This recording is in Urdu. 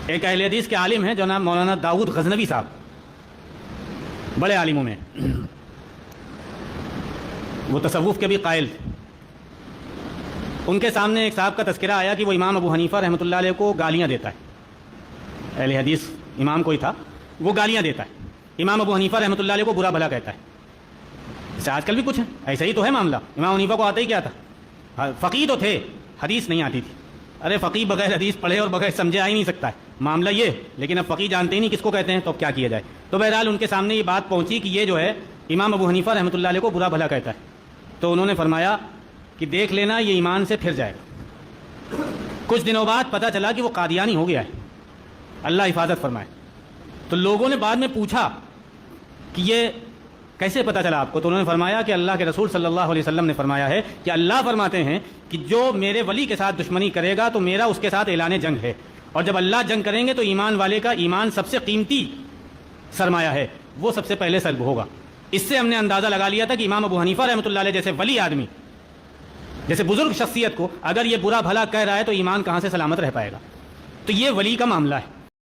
ایک اہل حدیث کے عالم ہیں جو نام مولانا داؤد غزنوی صاحب، بڑے عالموں میں، وہ تصوف کے بھی قائل تھے۔ ان کے سامنے ایک صاحب کا تذکرہ آیا کہ وہ امام ابو حنیفہ رحمۃ اللہ علیہ کو گالیاں دیتا ہے، اہل حدیث امام کوئی تھا، وہ گالیاں دیتا ہے، امام ابو حنیفہ رحمۃ اللہ علیہ کو برا بھلا کہتا ہے۔ جیسے آج کل بھی کچھ ہے، ایسا ہی تو ہے معاملہ۔ امام حنیفہ کو آتا ہی کیا تھا؟ فقیہ تو تھے، حدیث نہیں آتی تھی۔ ارے فقیہ بغیر حدیث پڑھے اور بغیر سمجھے آ ہی نہیں سکتا ہے، معاملہ یہ، لیکن اب فقیہ جانتے ہی نہیں کس کو کہتے ہیں، تو اب کیا کیا جائے؟ تو بہرحال ان کے سامنے یہ بات پہنچی کہ یہ جو ہے امام ابو حنیفہ رحمۃ اللہ علیہ کو برا بھلا کہتا ہے۔ تو انہوں نے فرمایا کہ دیکھ لینا یہ ایمان سے پھر جائے گا۔ کچھ دنوں بعد پتہ چلا کہ وہ قادیانی ہو گیا ہے، اللہ حفاظت فرمائے۔ تو لوگوں نے بعد میں پوچھا کہ یہ کیسے پتہ چلا آپ کو؟ تو انہوں نے فرمایا کہ اللہ کے رسول صلی اللہ علیہ وسلم نے فرمایا ہے کہ اللہ فرماتے ہیں کہ جو میرے ولی کے ساتھ دشمنی کرے گا تو میرا اس کے ساتھ اعلان جنگ ہے، اور جب اللہ جنگ کریں گے تو ایمان والے کا ایمان سب سے قیمتی سرمایہ ہے، وہ سب سے پہلے سلب ہوگا۔ اس سے ہم نے اندازہ لگا لیا تھا کہ امام ابو حنیفہ رحمۃ اللہ علیہ جیسے ولی آدمی، جیسے بزرگ شخصیت کو اگر یہ برا بھلا کہہ رہا ہے تو ایمان کہاں سے سلامت رہ پائے گا؟ تو یہ ولی کا معاملہ ہے۔